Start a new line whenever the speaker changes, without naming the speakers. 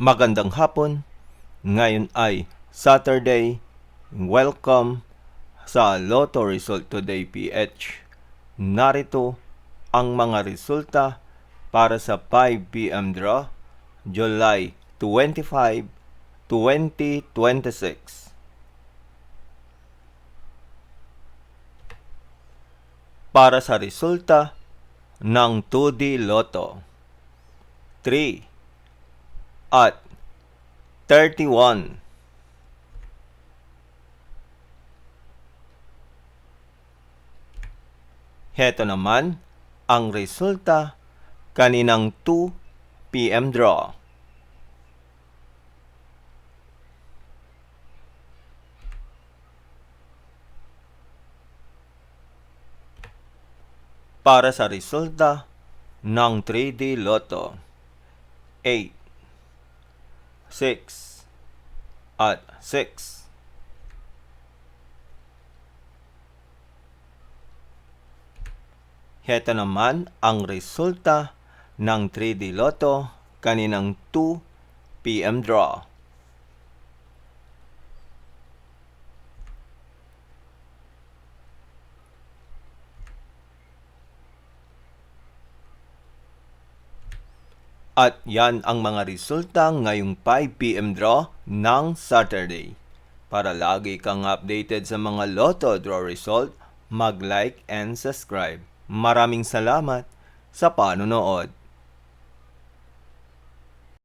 Magandang hapon. Ngayon ay Saturday. Welcome sa Lotto Result Today PH. Narito ang mga resulta para sa 5 p.m. draw, July 25, 2026. Para sa resulta ng 2D Lotto, 3 at 31. Heto naman ang resulta kaninang 2 p.m. draw. Para sa resulta ng 3D Lotto, 8, 6 at 6. Heto naman ang resulta ng 3D Lotto kaninang 2 p.m. draw. At yan ang mga resulta ngayong 5 p.m. draw ng Saturday. Para lagi kang updated sa mga Lotto draw result, mag-like and subscribe. Maraming salamat sa panonood.